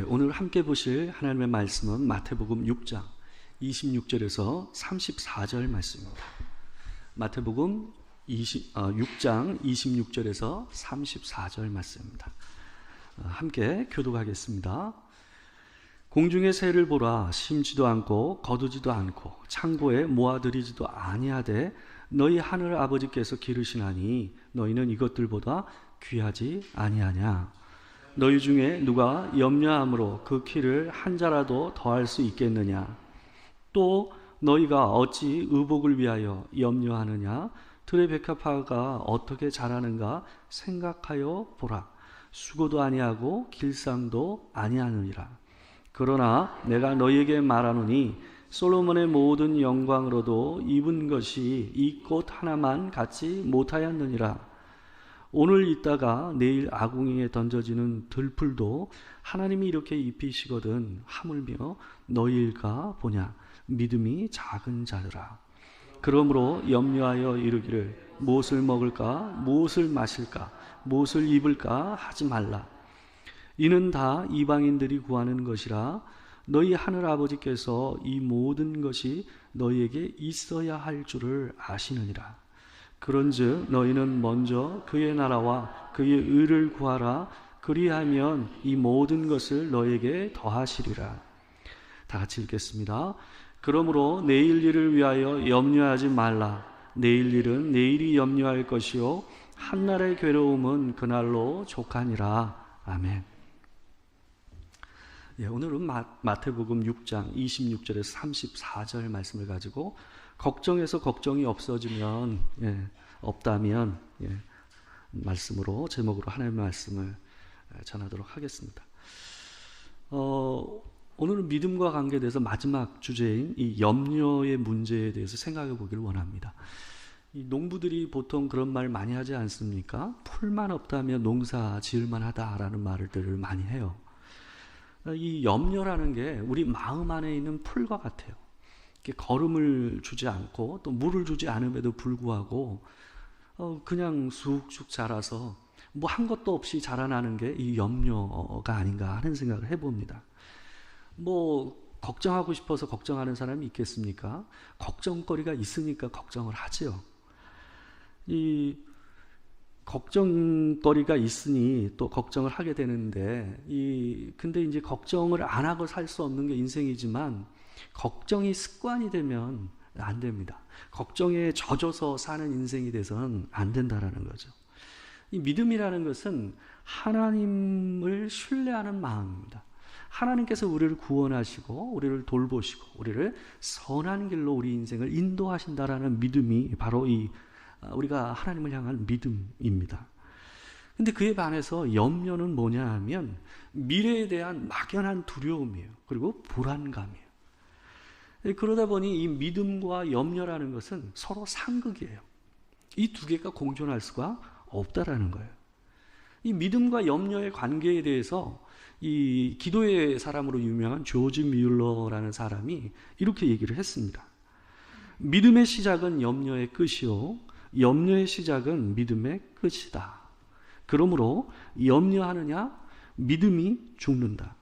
오늘 함께 보실 하나님의 말씀은 마태복음 6장 26절에서 34절 말씀입니다. 마태복음 6장 26절에서 34절 말씀입니다. 함께 교독하겠습니다. 공중의 새를 보라. 심지도 않고 거두지도 않고 창고에 모아들이지도 아니하되 너희 하늘 아버지께서 기르시나니 너희는 이것들보다 귀하지 아니하냐. 너희 중에 누가 염려함으로 그 키를 한 자라도 더할 수 있겠느냐. 또 너희가 어찌 의복을 위하여 염려하느냐. 들의 백합화가 어떻게 자라는가 생각하여 보라. 수고도 아니하고 길쌈도 아니하느니라. 그러나 내가 너희에게 말하노니 솔로몬의 모든 영광으로도 입은 것이 이 꽃 하나만 갖지 못하였느니라. 오늘 있다가 내일 아궁이에 던져지는 들풀도 하나님이 이렇게 입히시거든 하물며 너희일까 보냐. 믿음이 작은 자들아. 그러므로 염려하여 이르기를 무엇을 먹을까 무엇을 마실까 무엇을 입을까 하지 말라. 이는 다 이방인들이 구하는 것이라. 너희 하늘 아버지께서 이 모든 것이 너희에게 있어야 할 줄을 아시느니라. 그런즉 너희는 먼저 그의 나라와 그의 의를 구하라. 그리하면 이 모든 것을 너희에게 더하시리라. 다 같이 읽겠습니다. 그러므로 내일 일을 위하여 염려하지 말라. 내일 일은 내일이 염려할 것이요 한날의 괴로움은 그날로 족하니라. 아멘. 오늘은 마태복음 6장 26절에서 34절 말씀을 가지고 걱정에서 걱정이 없다면 말씀으로 제목으로 하나님의 말씀을 전하도록 하겠습니다. 오늘은 믿음과 관계돼서 마지막 주제인 이 염려의 문제에 대해서 생각해 보기를 원합니다. 이 농부들이 보통 그런 말 많이 하지 않습니까? 풀만 없다면 농사 지을만 하다라는 말들을 많이 해요. 이 염려라는 게 우리 마음 안에 있는 풀과 같아요. 거름을 주지 않고 또 물을 주지 않음에도 불구하고 그냥 쑥쑥 자라서 뭐 한 것도 없이 자라나는 게 이 염려가 아닌가 하는 생각을 해봅니다. 뭐 걱정하고 싶어서 걱정하는 사람이 있겠습니까? 걱정거리가 있으니까 걱정을 하죠. 이 걱정거리가 있으니 또 걱정을 하게 되는데 근데 이제 걱정을 안 하고 살 수 없는 게 인생이지만 걱정이 습관이 되면 안 됩니다. 걱정에 젖어서 사는 인생이 돼서는 안 된다라는 거죠. 이 믿음이라는 것은 하나님을 신뢰하는 마음입니다. 하나님께서 우리를 구원하시고 우리를 돌보시고 우리를 선한 길로 우리 인생을 인도하신다라는 믿음이 바로 우리가 하나님을 향한 믿음입니다. 근데 그에 반해서 염려는 뭐냐 하면 미래에 대한 막연한 두려움이에요. 그리고 불안감이에요. 그러다 보니 이 믿음과 염려라는 것은 서로 상극이에요. 이 두 개가 공존할 수가 없다라는 거예요. 이 믿음과 염려의 관계에 대해서 이 기도의 사람으로 유명한 조지 뮬러라는 사람이 이렇게 얘기를 했습니다. 믿음의 시작은 염려의 끝이요 염려의 시작은 믿음의 끝이다. 그러므로 염려하느냐 믿음이 죽는다.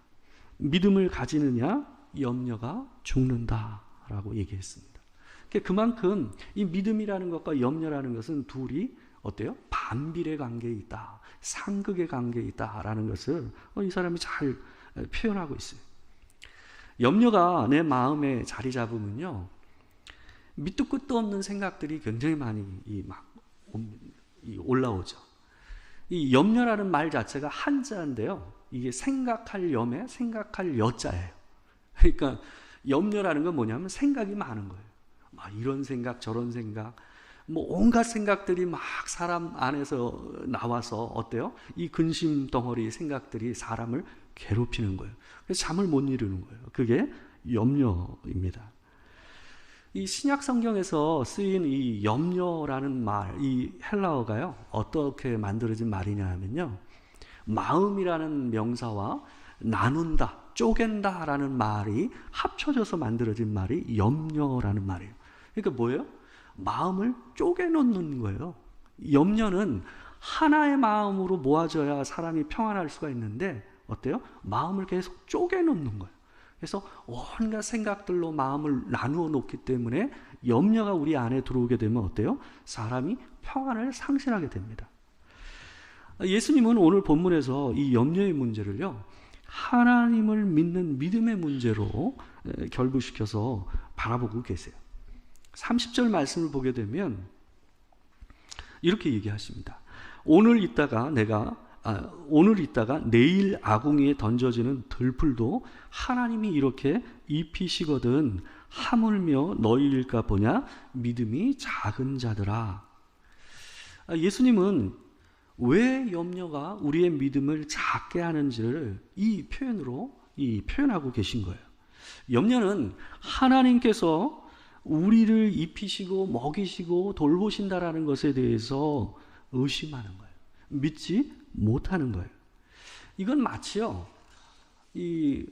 믿음을 가지느냐 염려가 죽는다라고 얘기했습니다. 그만큼 이 믿음이라는 것과 염려라는 것은 둘이 어때요? 반비례 관계에 있다. 상극의 관계에 있다라는 것을 이 사람이 잘 표현하고 있어요. 염려가 내 마음에 자리 잡으면요. 밑도 끝도 없는 생각들이 굉장히 많이 올라오죠. 이 염려라는 말 자체가 한자인데요. 이게 생각할 염에 생각할 여자예요. 그러니까 염려라는 건 뭐냐면 생각이 많은 거예요. 이런 생각 저런 생각 온갖 생각들이 막 사람 안에서 나와서 어때요? 이 근심 덩어리 생각들이 사람을 괴롭히는 거예요. 그래서 잠을 못 이루는 거예요. 그게 염려입니다. 이 신약 성경에서 쓰인 이 염려라는 말, 이 헬라어가요, 어떻게 만들어진 말이냐 하면요, 마음이라는 명사와 나눈다, 쪼갠다라는 말이 합쳐져서 만들어진 말이 염려라는 말이에요. 그러니까 뭐예요? 마음을 쪼개놓는 거예요. 염려는 하나의 마음으로 모아져야 사람이 평안할 수가 있는데 어때요? 마음을 계속 쪼개놓는 거예요. 그래서 온갖 생각들로 마음을 나누어 놓기 때문에 염려가 우리 안에 들어오게 되면 어때요? 사람이 평안을 상실하게 됩니다. 예수님은 오늘 본문에서 이 염려의 문제를요, 하나님을 믿는 믿음의 문제로 결부시켜서 바라보고 계세요. 30절 말씀을 보게 되면 이렇게 얘기하십니다. 오늘 있다가 내일 아궁이에 던져지는 들풀도 하나님이 이렇게 입히시거든 하물며 너희일까 보냐 믿음이 작은 자들아. 예수님은 왜 염려가 우리의 믿음을 작게 하는지를 이 표현으로 표현하고 계신 거예요. 염려는 하나님께서 우리를 입히시고 먹이시고 돌보신다라는 것에 대해서 의심하는 거예요. 믿지 못하는 거예요. 이건 마치요, 이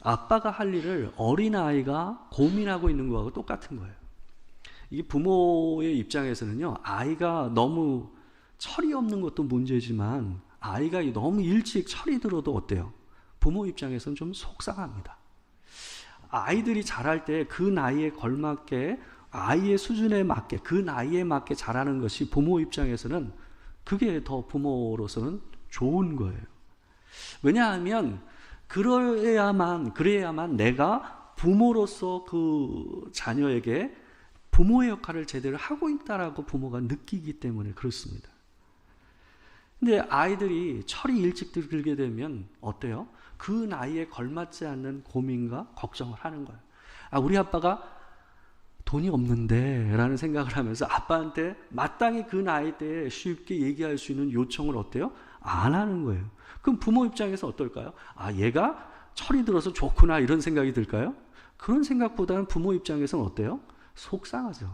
아빠가 할 일을 어린아이가 고민하고 있는 거하고 똑같은 거예요. 이게 부모의 입장에서는요, 아이가 너무 철이 없는 것도 문제지만 아이가 너무 일찍 철이 들어도 어때요? 부모 입장에서는 좀 속상합니다. 아이들이 자랄 때 그 나이에 걸맞게, 아이의 수준에 맞게, 그 나이에 맞게 자라는 것이 부모 입장에서는 그게 더 부모로서는 좋은 거예요. 왜냐하면 그래야만 내가 부모로서 그 자녀에게 부모의 역할을 제대로 하고 있다라고 부모가 느끼기 때문에 그렇습니다. 근데 아이들이 철이 일찍 들게 되면 어때요? 그 나이에 걸맞지 않는 고민과 걱정을 하는 거예요. 우리 아빠가 돈이 없는데 라는 생각을 하면서 아빠한테 마땅히 그 나이 때에 쉽게 얘기할 수 있는 요청을 어때요? 안 하는 거예요. 그럼 부모 입장에서 어떨까요? 얘가 철이 들어서 좋구나 이런 생각이 들까요? 그런 생각보다는 부모 입장에서는 어때요? 속상하죠.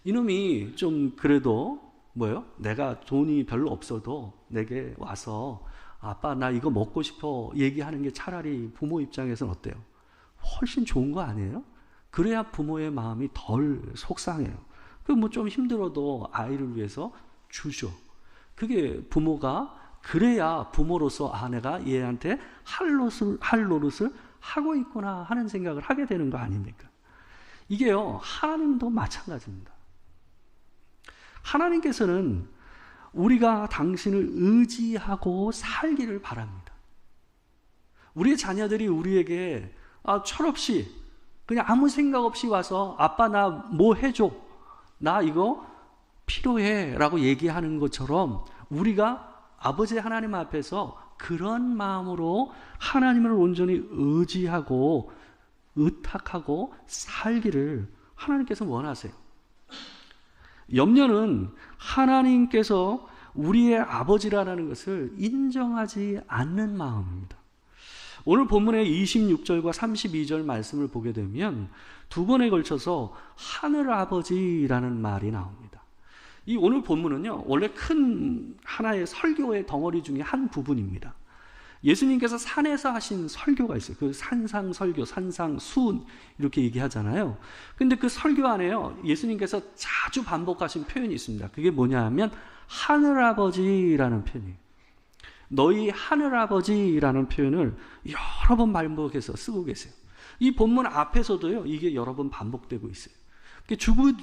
이놈이 좀 그래도 내가 돈이 별로 없어도 내게 와서 아빠 나 이거 먹고 싶어 얘기하는 게 차라리 부모 입장에서는 어때요? 훨씬 좋은 거 아니에요? 그래야 부모의 마음이 덜 속상해요. 좀 힘들어도 아이를 위해서 주죠. 그게 부모가, 그래야 부모로서 내가 얘한테 할 노릇을 하고 있구나 하는 생각을 하게 되는 거 아닙니까? 이게요, 하나님도 마찬가지입니다. 하나님께서는 우리가 당신을 의지하고 살기를 바랍니다. 우리의 자녀들이 우리에게 철없이 그냥 아무 생각 없이 와서 아빠 나 뭐 해줘, 나 이거 필요해 라고 얘기하는 것처럼 우리가 아버지 하나님 앞에서 그런 마음으로 하나님을 온전히 의지하고 의탁하고 살기를 하나님께서 원하세요. 염려는 하나님께서 우리의 아버지라는 것을 인정하지 않는 마음입니다. 오늘 본문의 26절과 32절 말씀을 보게 되면 두 번에 걸쳐서 하늘아버지라는 말이 나옵니다. 이 오늘 본문은요, 원래 큰 하나의 설교의 덩어리 중에 한 부분입니다. 예수님께서 산에서 하신 설교가 있어요. 그 산상설교, 산상수훈 이렇게 얘기하잖아요. 근데 그 설교 안에요, 예수님께서 자주 반복하신 표현이 있습니다. 그게 뭐냐 하면 하늘아버지라는 표현이에요. 너희 하늘아버지라는 표현을 여러 번 반복해서 쓰고 계세요. 이 본문 앞에서도요, 이게 여러 번 반복되고 있어요.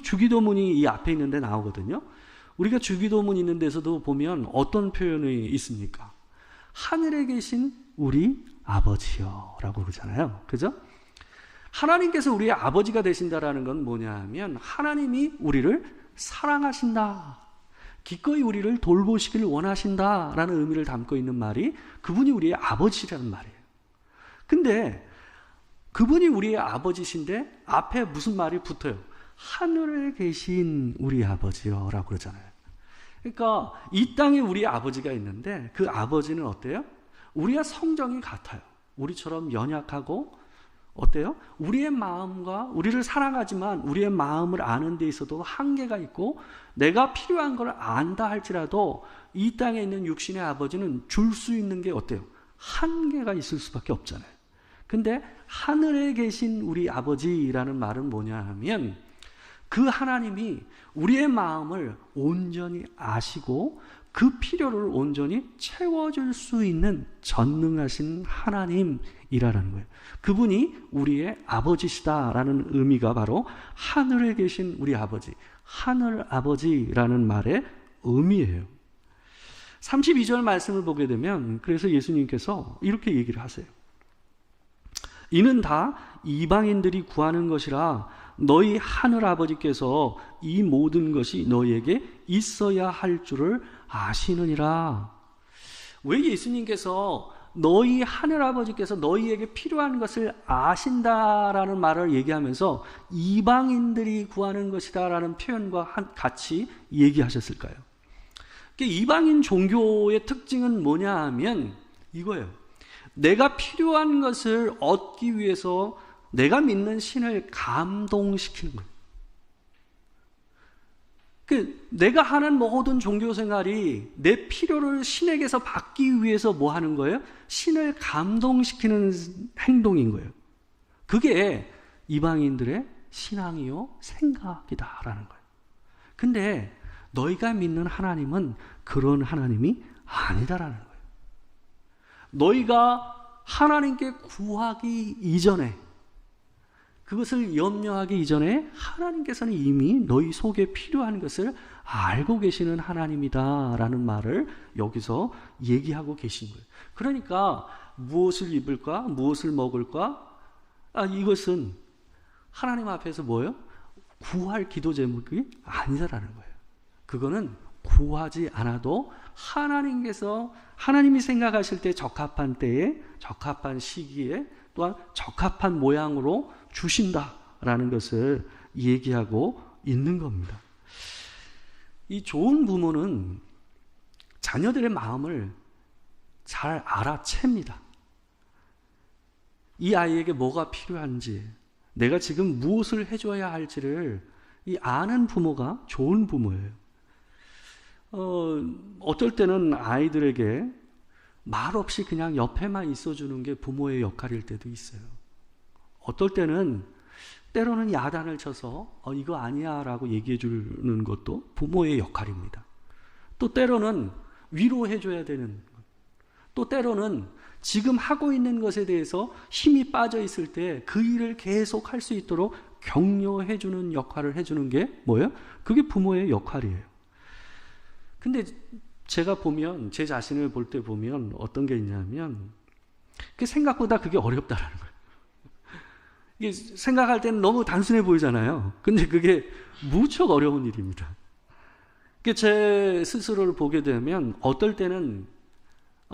주기도문이 이 앞에 있는데 나오거든요. 우리가 주기도문 있는 데서도 보면 어떤 표현이 있습니까? 하늘에 계신 우리 아버지요 라고 그러잖아요. 그죠? 하나님께서 우리의 아버지가 되신다라는 건 뭐냐 하면 하나님이 우리를 사랑하신다, 기꺼이 우리를 돌보시기를 원하신다라는 의미를 담고 있는 말이 그분이 우리의 아버지라는 말이에요. 근데 그분이 우리의 아버지신데 앞에 무슨 말이 붙어요? 하늘에 계신 우리 아버지요 라고 그러잖아요. 그러니까 이 땅에 우리의 아버지가 있는데 그 아버지는 어때요? 우리와 성정이 같아요. 우리처럼 연약하고 어때요? 우리의 마음과 우리를 사랑하지만 우리의 마음을 아는 데 있어도 한계가 있고 내가 필요한 걸 안다 할지라도 이 땅에 있는 육신의 아버지는 줄 수 있는 게 어때요? 한계가 있을 수밖에 없잖아요. 근데 하늘에 계신 우리 아버지라는 말은 뭐냐 하면 그 하나님이 우리의 마음을 온전히 아시고 그 필요를 온전히 채워줄 수 있는 전능하신 하나님이라는 거예요. 그분이 우리의 아버지시다라는 의미가 바로 하늘에 계신 우리 아버지, 하늘 아버지라는 말의 의미예요. 32절 말씀을 보게 되면 그래서 예수님께서 이렇게 얘기를 하세요. 이는 다 이방인들이 구하는 것이라 너희 하늘 아버지께서 이 모든 것이 너희에게 있어야 할 줄을 아시느니라. 왜 예수님께서 너희 하늘 아버지께서 너희에게 필요한 것을 아신다라는 말을 얘기하면서 이방인들이 구하는 것이다라는 표현과 같이 얘기하셨을까요? 이방인 종교의 특징은 뭐냐 하면 이거예요. 내가 필요한 것을 얻기 위해서 내가 믿는 신을 감동시키는 거예요. 내가 하는 모든 종교 생활이 내 필요를 신에게서 받기 위해서 뭐 하는 거예요? 신을 감동시키는 행동인 거예요. 그게 이방인들의 신앙이요 생각이다라는 거예요. 근데 너희가 믿는 하나님은 그런 하나님이 아니다라는 거예요. 너희가 하나님께 구하기 이전에, 그것을 염려하기 이전에 하나님께서는 이미 너희 속에 필요한 것을 알고 계시는 하나님이다라는 말을 여기서 얘기하고 계신 거예요. 그러니까 무엇을 입을까? 무엇을 먹을까? 이것은 하나님 앞에서 뭐예요? 구할 기도 제목이 아니다라는 거예요. 그거는 구하지 않아도 하나님께서 하나님이 생각하실 때 적합한 때에 적합한 시기에 또한 적합한 모양으로 주신다라는 것을 얘기하고 있는 겁니다. 이 좋은 부모는 자녀들의 마음을 잘 알아챕니다. 이 아이에게 뭐가 필요한지, 내가 지금 무엇을 해줘야 할지를 이 아는 부모가 좋은 부모예요. 어떨 때는 아이들에게 말 없이 그냥 옆에만 있어주는 게 부모의 역할일 때도 있어요. 어떨 때는 때로는 야단을 쳐서 이거 아니야 라고 얘기해 주는 것도 부모의 역할입니다. 또 때로는 위로해줘야 되는 것, 또 때로는 지금 하고 있는 것에 대해서 힘이 빠져 있을 때 그 일을 계속 할 수 있도록 격려해 주는 역할을 해주는 게 뭐예요? 그게 부모의 역할이에요. 근데 제가 보면, 제 자신을 볼 때 보면 어떤 게 있냐면 생각보다 그게 어렵다라는 거예요. 이게 생각할 때는 너무 단순해 보이잖아요. 근데 그게 무척 어려운 일입니다. 제 스스로를 보게 되면 어떨 때는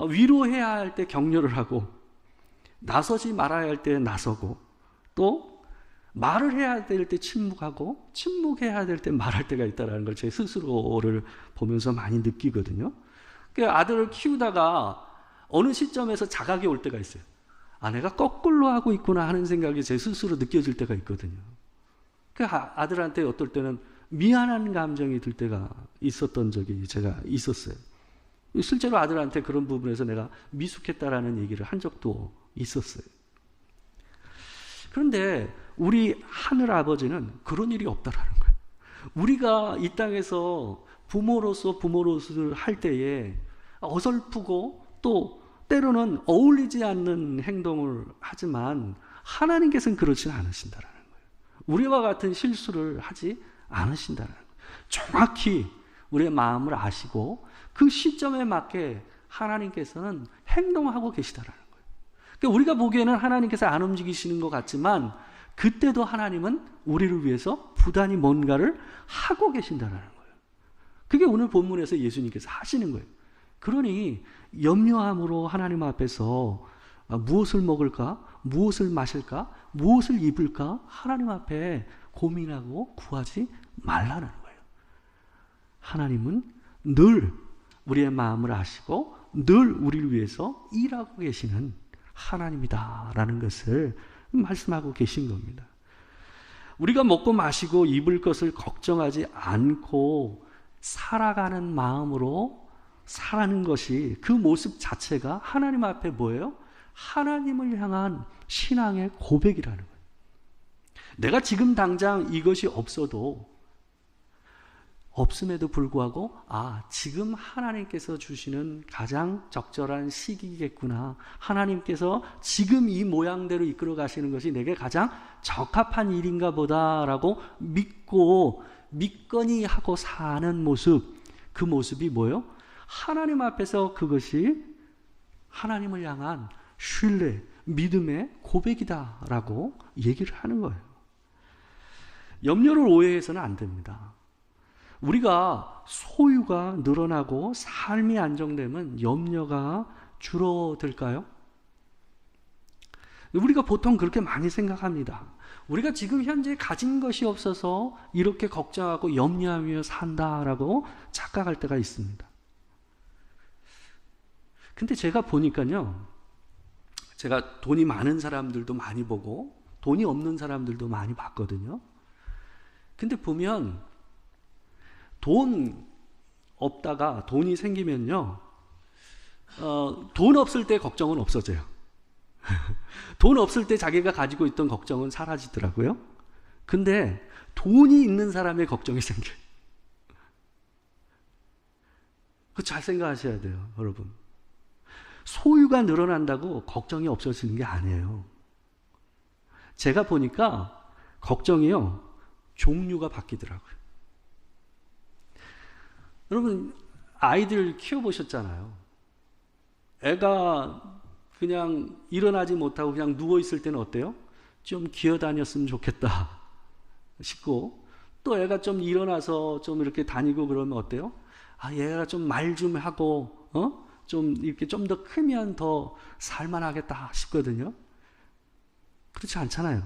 위로해야 할 때 격려를 하고, 나서지 말아야 할 때 나서고, 또 말을 해야 될 때 침묵하고, 침묵해야 될 때 말할 때가 있다는 걸 제 스스로를 보면서 많이 느끼거든요. 아들을 키우다가 어느 시점에서 자각이 올 때가 있어요. 내가 거꾸로 하고 있구나 하는 생각이 제 스스로 느껴질 때가 있거든요. 아들한테 어떨 때는 미안한 감정이 들 때가 있었던 적이 제가 있었어요. 실제로 아들한테 그런 부분에서 내가 미숙했다라는 얘기를 한 적도 있었어요. 그런데 우리 하늘 아버지는 그런 일이 없다라는 거예요. 우리가 이 땅에서 부모로서 할 때에 어설프고 또 때로는 어울리지 않는 행동을 하지만 하나님께서는 그렇지는 않으신다라는 거예요. 우리와 같은 실수를 하지 않으신다라는 거예요. 정확히 우리의 마음을 아시고 그 시점에 맞게 하나님께서는 행동하고 계시다라는 거예요. 그러니까 우리가 보기에는 하나님께서 안 움직이시는 것 같지만 그때도 하나님은 우리를 위해서 부단히 뭔가를 하고 계신다라는 거예요. 그게 오늘 본문에서 예수님께서 하시는 거예요. 그러니 염려함으로 하나님 앞에서 무엇을 먹을까? 무엇을 마실까? 무엇을 입을까? 하나님 앞에 고민하고 구하지 말라는 거예요. 하나님은 늘 우리의 마음을 아시고 늘 우리를 위해서 일하고 계시는 하나님이다라는 것을 말씀하고 계신 겁니다. 우리가 먹고 마시고 입을 것을 걱정하지 않고 살아가는 마음으로 사는 것이, 그 모습 자체가 하나님 앞에 뭐예요? 하나님을 향한 신앙의 고백이라는 거예요. 내가 지금 당장 이것이 없음에도 불구하고 지금 하나님께서 주시는 가장 적절한 시기겠구나. 하나님께서 지금 이 모양대로 이끌어 가시는 것이 내게 가장 적합한 일인가 보다라고 믿거니 하고 사는 모습, 그 모습이 뭐예요? 하나님 앞에서 그것이 하나님을 향한 신뢰, 믿음의 고백이다라고 얘기를 하는 거예요. 염려를 오해해서는 안 됩니다. 우리가 소유가 늘어나고 삶이 안정되면 염려가 줄어들까요? 우리가 보통 그렇게 많이 생각합니다. 우리가 지금 현재 가진 것이 없어서 이렇게 걱정하고 염려하며 산다라고 착각할 때가 있습니다. 근데 제가 보니까요, 제가 돈이 많은 사람들도 많이 보고 돈이 없는 사람들도 많이 봤거든요. 근데 보면 돈 없다가 돈이 생기면요, 돈 없을 때 걱정은 없어져요. 돈 없을 때 자기가 가지고 있던 걱정은 사라지더라고요. 근데 돈이 있는 사람의 걱정이 생겨요. 그거 잘 생각하셔야 돼요, 여러분. 소유가 늘어난다고 걱정이 없어지는 게 아니에요. 제가 보니까 걱정이요, 종류가 바뀌더라고요. 여러분, 아이들 키워보셨잖아요. 애가 그냥 일어나지 못하고 그냥 누워있을 때는 어때요? 좀 기어다녔으면 좋겠다 싶고, 또 애가 좀 일어나서 좀 이렇게 다니고 그러면 어때요? 얘가 좀 말 좀 하고, 좀 이렇게 좀 더 크면 더 살만하겠다 싶거든요. 그렇지 않잖아요.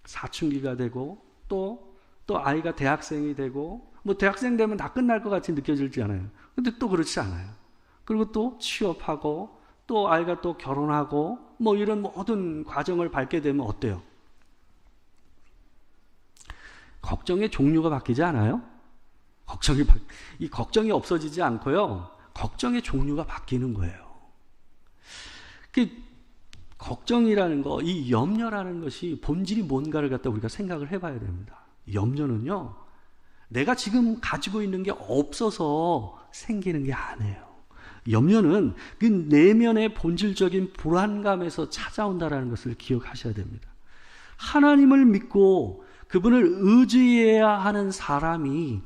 사춘기가 되고, 또 아이가 대학생이 되고, 대학생 되면 다 끝날 것 같이 느껴질지 않아요. 근데 또 그렇지 않아요. 그리고 또 취업하고, 또 아이가 또 결혼하고, 이런 모든 과정을 밟게 되면 어때요? 걱정의 종류가 바뀌지 않아요? 이 걱정이 없어지지 않고요, 걱정의 종류가 바뀌는 거예요. 걱정이라는 거, 이 염려라는 것이 본질이 뭔가를 갖다 우리가 생각을 해봐야 됩니다. 염려는요, 내가 지금 가지고 있는 게 없어서 생기는 게 아니에요. 염려는 그 내면의 본질적인 불안감에서 찾아온다는 것을 기억하셔야 됩니다. 하나님을 믿고 그분을 의지해야 하는 사람이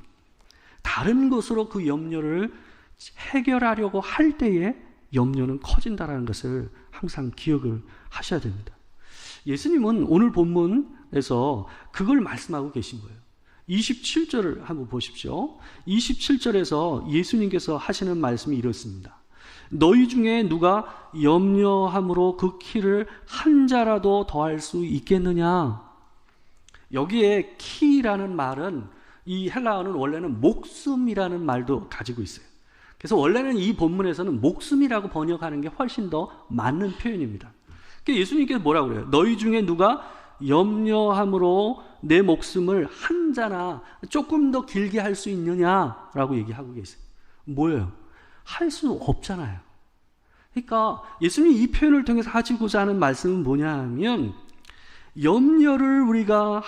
다른 것으로 그 염려를 해결하려고 할 때에 염려는 커진다는 것을 항상 기억을 하셔야 됩니다. 예수님은 오늘 본문에서 그걸 말씀하고 계신 거예요. 27절을 한번 보십시오. 27절에서 예수님께서 하시는 말씀이 이렇습니다. 너희 중에 누가 염려함으로 그 키를 한 자라도 더할 수 있겠느냐? 여기에 키라는 말은, 이 헬라어는 원래는 목숨이라는 말도 가지고 있어요. 그래서 원래는 이 본문에서는 목숨이라고 번역하는 게 훨씬 더 맞는 표현입니다. 그러니까 예수님께서 뭐라고 그래요? 너희 중에 누가 염려함으로 내 목숨을 한 자나 조금 더 길게 할 수 있느냐라고 얘기하고 계세요. 뭐예요? 할 수 없잖아요. 그러니까 예수님이 이 표현을 통해서 하시고자 하는 말씀은 뭐냐 하면, 염려를 우리가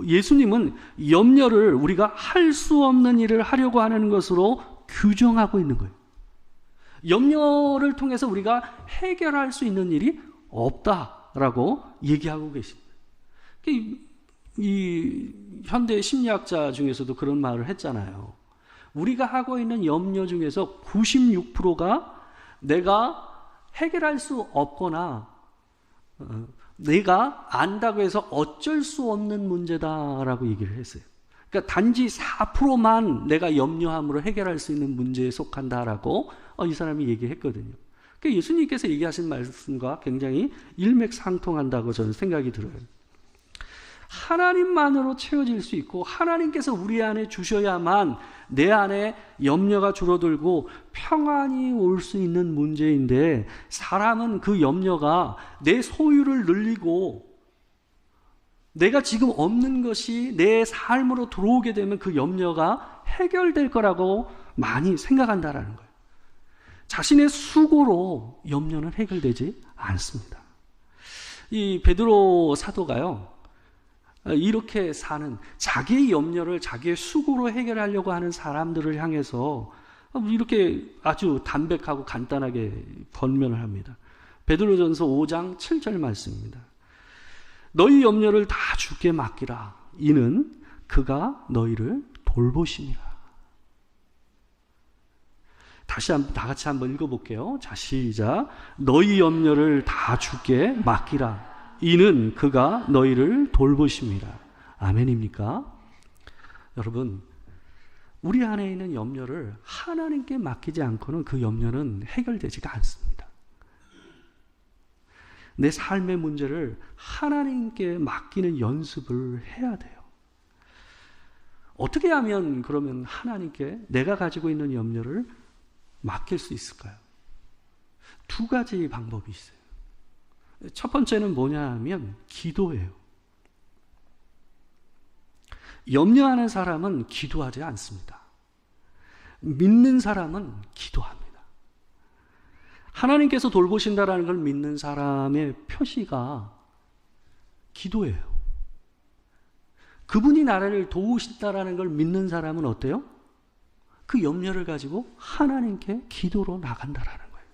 예수님은 염려를 우리가 할 수 없는 일을 하려고 하는 것으로 규정하고 있는 거예요. 염려를 통해서 우리가 해결할 수 있는 일이 없다라고 얘기하고 계십니다. 이 현대 심리학자 중에서도 그런 말을 했잖아요. 우리가 하고 있는 염려 중에서 96%가 내가 해결할 수 없거나 내가 안다고 해서 어쩔 수 없는 문제다라고 얘기를 했어요. 그러니까 단지 4%만 내가 염려함으로 해결할 수 있는 문제에 속한다라고 이 사람이 얘기했거든요. 그러니까 예수님께서 얘기하신 말씀과 굉장히 일맥상통한다고 저는 생각이 들어요. 하나님만으로 채워질 수 있고 하나님께서 우리 안에 주셔야만 내 안에 염려가 줄어들고 평안이 올 수 있는 문제인데, 사람은 그 염려가 내 소유를 늘리고 내가 지금 없는 것이 내 삶으로 들어오게 되면 그 염려가 해결될 거라고 많이 생각한다라는 거예요. 자신의 수고로 염려는 해결되지 않습니다. 이 베드로 사도가요, 이렇게 사는 자기의 염려를 자기의 수고로 해결하려고 하는 사람들을 향해서 이렇게 아주 담백하고 간단하게 권면을 합니다. 베드로전서 5장 7절 말씀입니다. 너희 염려를 다 주께 맡기라. 이는 그가 너희를 돌보심이라. 다시 다 같이 한번 읽어볼게요. 자, 시작. 너희 염려를 다 주께 맡기라. 이는 그가 너희를 돌보심이라. 아멘입니까? 여러분, 우리 안에 있는 염려를 하나님께 맡기지 않고는 그 염려는 해결되지가 않습니다. 내 삶의 문제를 하나님께 맡기는 연습을 해야 돼요. 어떻게 하면 그러면 하나님께 내가 가지고 있는 염려를 맡길 수 있을까요? 두 가지 방법이 있어요. 첫 번째는 뭐냐 하면 기도예요. 염려하는 사람은 기도하지 않습니다. 믿는 사람은 기도합니다. 하나님께서 돌보신다라는 걸 믿는 사람의 표시가 기도예요. 그분이 나를 도우신다라는 걸 믿는 사람은 어때요? 그 염려를 가지고 하나님께 기도로 나간다라는 거예요.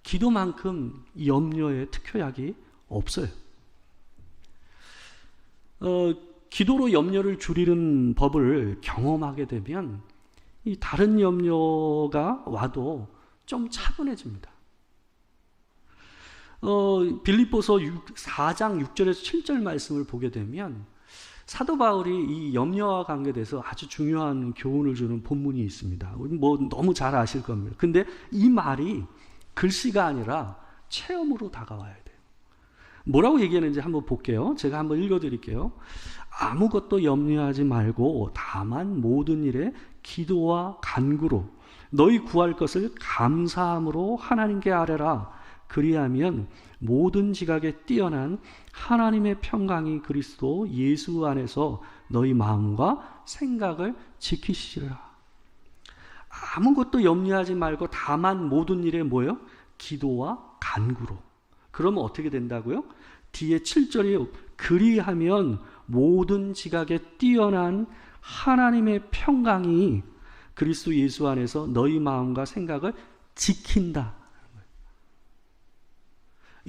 기도만큼 염려의 특효약이 없어요. 기도로 염려를 줄이는 법을 경험하게 되면 이 다른 염려가 와도 좀 차분해집니다. 빌립보서 4장 6절에서 7절 말씀을 보게 되면 사도 바울이 이 염려와 관계돼서 아주 중요한 교훈을 주는 본문이 있습니다. 뭐 너무 잘 아실 겁니다. 근데 이 말이 글씨가 아니라 체험으로 다가와야 돼요. 뭐라고 얘기하는지 한번 볼게요. 제가 한번 읽어드릴게요. 아무것도 염려하지 말고 다만 모든 일에 기도와 간구로 너희 구할 것을 감사함으로 하나님께 아뢰라. 그리하면 모든 지각에 뛰어난 하나님의 평강이 그리스도 예수 안에서 너희 마음과 생각을 지키시리라. 아무것도 염려하지 말고 다만 모든 일에 뭐예요? 기도와 간구로. 그러면 어떻게 된다고요? 뒤에 7절이 그리하면 모든 지각에 뛰어난 하나님의 평강이 그리스도 예수 안에서 너희 마음과 생각을 지킨다.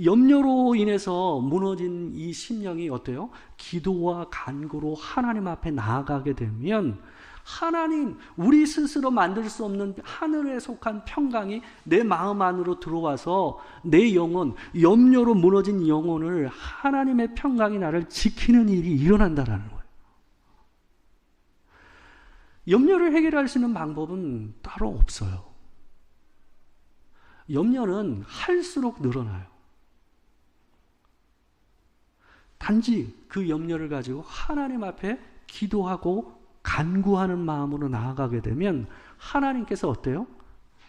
염려로 인해서 무너진 이 심령이 어때요? 기도와 간구로 하나님 앞에 나아가게 되면 하나님, 우리 스스로 만들 수 없는 하늘에 속한 평강이 내 마음 안으로 들어와서 내 영혼, 염려로 무너진 영혼을 하나님의 평강이 나를 지키는 일이 일어난다라는 거예요. 염려를 해결할 수 있는 방법은 따로 없어요. 염려는 할수록 늘어나요. 단지 그 염려를 가지고 하나님 앞에 기도하고 간구하는 마음으로 나아가게 되면 하나님께서 어때요?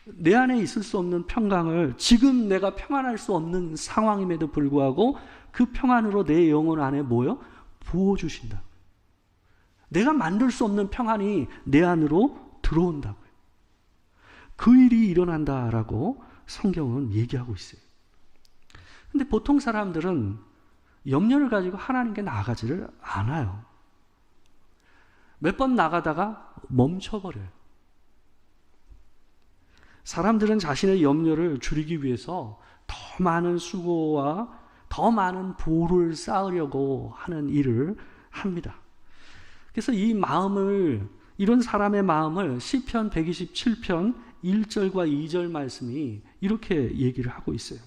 내 안에 있을 수 없는 평강을 지금 내가 평안할 수 없는 상황임에도 불구하고 그 평안으로 내 영혼 안에 뭐요? 부어주신다. 내가 만들 수 없는 평안이 내 안으로 들어온다고요. 그 일이 일어난다라고 성경은 얘기하고 있어요. 근데 보통 사람들은 염려를 가지고 하나님께 나아가지를 않아요. 몇 번 나가다가 멈춰버려요. 사람들은 자신의 염려를 줄이기 위해서 더 많은 수고와 더 많은 보를 쌓으려고 하는 일을 합니다. 그래서 이 마음을, 이런 사람의 마음을 시편 127편 1절과 2절 말씀이 이렇게 얘기를 하고 있어요.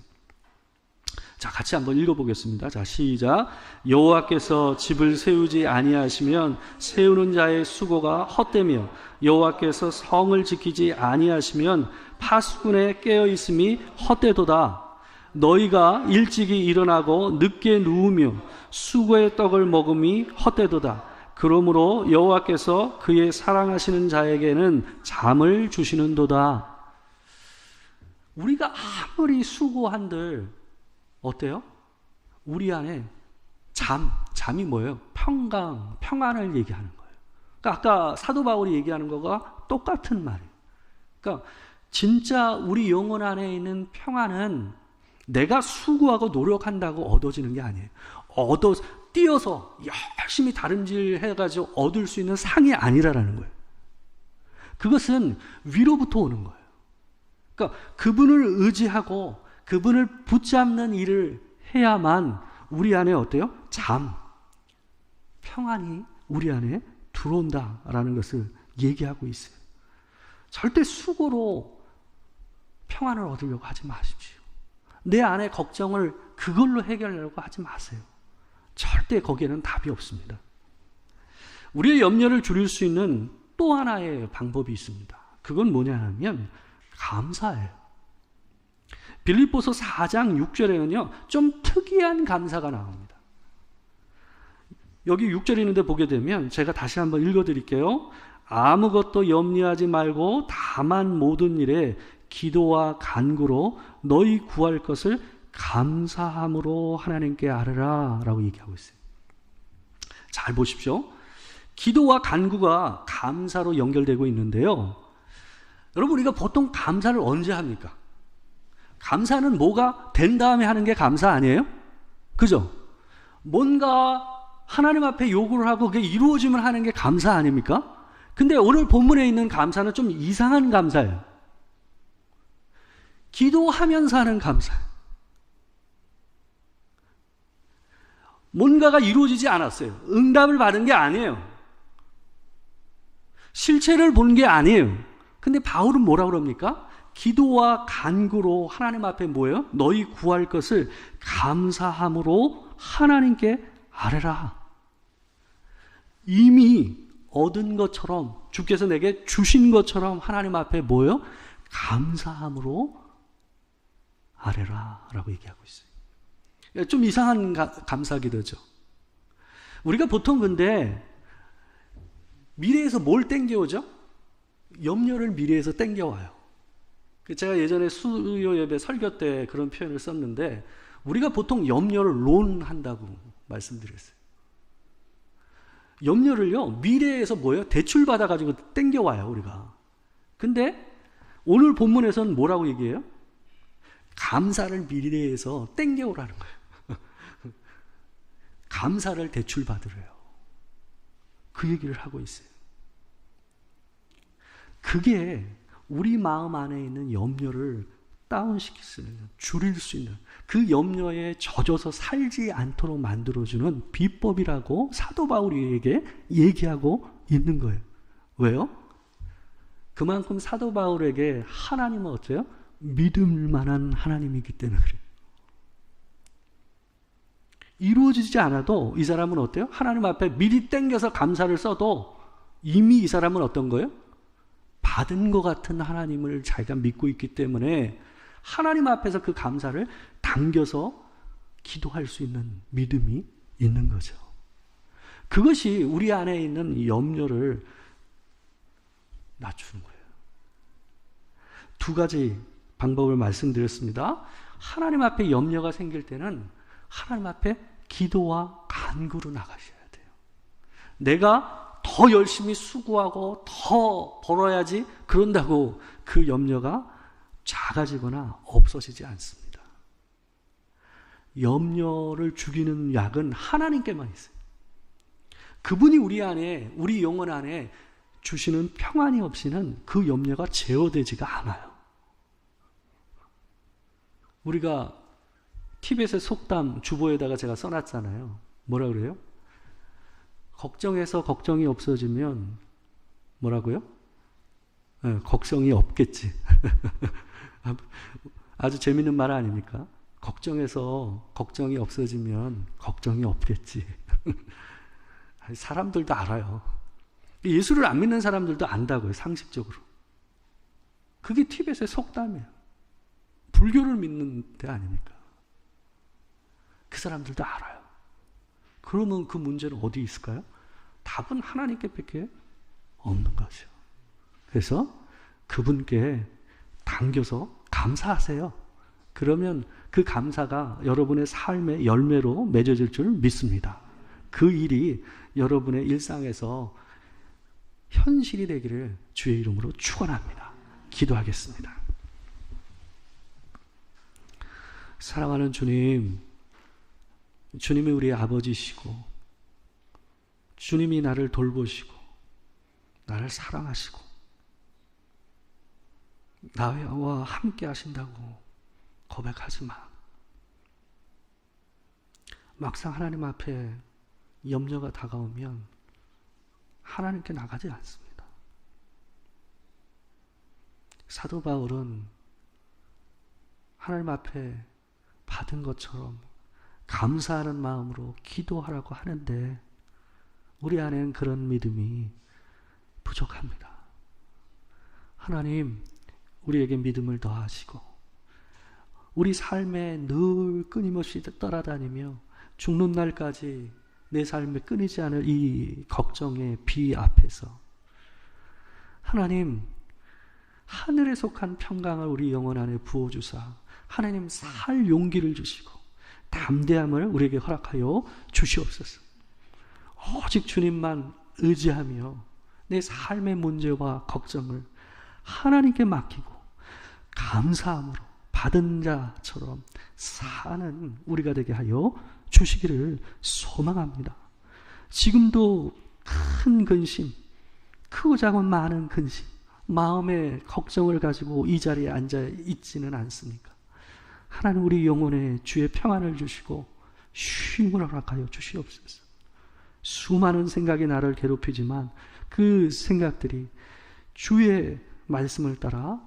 자, 같이 한번 읽어보겠습니다. 자, 시작. 여호와께서 집을 세우지 아니하시면 세우는 자의 수고가 헛되며 여호와께서 성을 지키지 아니하시면 파수꾼의 깨어있음이 헛되도다. 너희가 일찍이 일어나고 늦게 누우며 수고의 떡을 먹음이 헛되도다. 그러므로 여호와께서 그의 사랑하시는 자에게는 잠을 주시는도다. 우리가 아무리 수고한들 어때요? 우리 안에 잠이 뭐예요? 평안을 얘기하는 거예요. 그러니까 아까 사도 바울이 얘기하는 거가 똑같은 말이에요. 그러니까 진짜 우리 영혼 안에 있는 평안은 내가 수고하고 노력한다고 얻어지는 게 아니에요. 뛰어서 열심히 다름질 해가지고 얻을 수 있는 상이 아니라는 거예요. 그것은 위로부터 오는 거예요. 그러니까 그분을 의지하고 그분을 붙잡는 일을 해야만 우리 안에 어때요? 평안이 우리 안에 들어온다라는 것을 얘기하고 있어요. 절대 수고로 평안을 얻으려고 하지 마십시오. 내 안에 걱정을 그걸로 해결하려고 하지 마세요. 절대 거기에는 답이 없습니다. 우리의 염려를 줄일 수 있는 또 하나의 방법이 있습니다. 그건 뭐냐 하면 감사예요. 빌립보서 4장 6절에는요, 좀 특이한 감사가 나옵니다. 여기 6절에 있는데 보게 되면 제가 다시 한번 읽어드릴게요. 아무것도 염려하지 말고 다만 모든 일에 기도와 간구로 너희 구할 것을 감사함으로 하나님께 아뢰라 라고 얘기하고 있어요. 잘 보십시오. 기도와 간구가 감사로 연결되고 있는데요. 여러분, 우리가 보통 감사를 언제 합니까? 감사는 뭐가 된 다음에 하는 게 감사 아니에요? 그죠? 뭔가 하나님 앞에 요구를 하고 그게 이루어지면 하는 게 감사 아닙니까? 근데 오늘 본문에 있는 감사는 좀 이상한 감사예요. 기도하면서 하는 감사예요. 뭔가가 이루어지지 않았어요. 응답을 받은 게 아니에요. 실체를 본 게 아니에요. 근데 바울은 뭐라고 그럽니까? 기도와 간구로 하나님 앞에 뭐예요? 너희 구할 것을 감사함으로 하나님께 아뢰라. 이미 얻은 것처럼, 주께서 내게 주신 것처럼 하나님 앞에 뭐예요? 감사함으로 아뢰라 라고 얘기하고 있어요. 좀 이상한 감사기도죠. 우리가 보통 근데 미래에서 뭘 땡겨오죠? 염려를 미래에서 땡겨와요. 제가 예전에 수요 예배 설교 때 그런 표현을 썼는데, 우리가 보통 염려를 론한다고 말씀드렸어요. 염려를요, 미래에서 뭐예요? 대출 받아가지고 땡겨와요, 우리가. 근데 오늘 본문에서는 뭐라고 얘기해요? 감사를 미래에서 땡겨오라는 거예요. 감사를 대출 받으래요. 그 얘기를 하고 있어요. 그게 우리 마음 안에 있는 염려를 다운시킬 수 있는, 줄일 수 있는, 그 염려에 젖어서 살지 않도록 만들어주는 비법이라고 사도 바울에게 얘기하고 있는 거예요. 왜요? 그만큼 사도 바울에게 하나님은 어때요? 믿을 만한 하나님이기 때문에 그래요. 이루어지지 않아도 이 사람은 어때요? 하나님 앞에 미리 땡겨서 감사를 써도 이미 이 사람은 어떤 거예요? 받은 것 같은 하나님을 자기가 믿고 있기 때문에 하나님 앞에서 그 감사를 당겨서 기도할 수 있는 믿음이 있는 거죠. 그것이 우리 안에 있는 염려를 낮추는 거예요. 두 가지 방법을 말씀드렸습니다. 하나님 앞에 염려가 생길 때는 하나님 앞에 기도와 간구로 나가셔야 돼요. 내가 더 열심히 수고하고 더 벌어야지 그런다고 그 염려가 작아지거나 없어지지 않습니다. 염려를 죽이는 약은 하나님께만 있어요. 그분이 우리 안에, 우리 영혼 안에 주시는 평안이 없이는 그 염려가 제어되지가 않아요. 우리가 티벳의 속담 주보에다가 제가 써놨잖아요. 뭐라 그래요? 걱정해서 걱정이 없어지면 뭐라고요? 걱정이 없겠지. 아주 재밌는 말 아닙니까? 걱정해서 걱정이 없어지면 걱정이 없겠지. 사람들도 알아요. 예수를 안 믿는 사람들도 안다고요, 상식적으로. 그게 티벳의 속담이에요. 불교를 믿는 데 아닙니까? 그 사람들도 알아요. 그러면 그 문제는 어디 있을까요? 답은 하나님께밖에 없는 거죠. 그래서 그분께 당겨서 감사하세요. 그러면 그 감사가 여러분의 삶의 열매로 맺어질 줄 믿습니다. 그 일이 여러분의 일상에서 현실이 되기를 주의 이름으로 축원합니다. 기도하겠습니다. 사랑하는 주님, 주님이 우리의 아버지시고 주님이 나를 돌보시고 나를 사랑하시고 나와 함께 하신다고 고백하지만 막상 하나님 앞에 염려가 다가오면 하나님께 나가지 않습니다. 사도 바울은 하나님 앞에 받은 것처럼 감사하는 마음으로 기도하라고 하는데 우리 안에는 그런 믿음이 부족합니다. 하나님, 우리에게 믿음을 더하시고 우리 삶에 늘 끊임없이 따라다니며 죽는 날까지 내 삶에 끊이지 않을 이 걱정의 비 앞에서 하나님, 하늘에 속한 평강을 우리 영혼 안에 부어주사 하나님 살 용기를 주시고 담대함을 우리에게 허락하여 주시옵소서. 오직 주님만 의지하며 내 삶의 문제와 걱정을 하나님께 맡기고 감사함으로 받은 자처럼 사는 우리가 되게 하여 주시기를 소망합니다. 지금도 큰 근심, 크고 작은 많은 근심, 마음의 걱정을 가지고 이 자리에 앉아 있지는 않습니까? 하나님, 우리 영혼에 주의 평안을 주시고 쉼을 허락하여 주시옵소서. 수많은 생각이 나를 괴롭히지만 그 생각들이 주의 말씀을 따라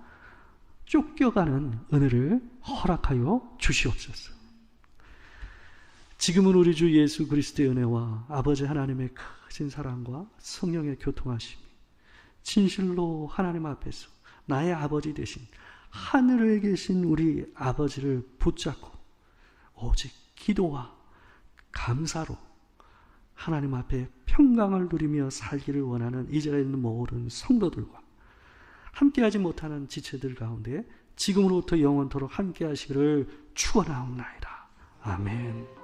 쫓겨가는 은혜를 허락하여 주시옵소서. 지금은 우리 주 예수 그리스도의 은혜와 아버지 하나님의 크신 사랑과 성령의 교통하심이 진실로 하나님 앞에서 나의 아버지 되신 하늘에 계신 우리 아버지를 붙잡고 오직 기도와 감사로 하나님 앞에 평강을 누리며 살기를 원하는 이 자리에 있는 모든 성도들과 함께하지 못하는 지체들 가운데 지금으로부터 영원토록 함께하시기를 축원하옵나이다. 아멘.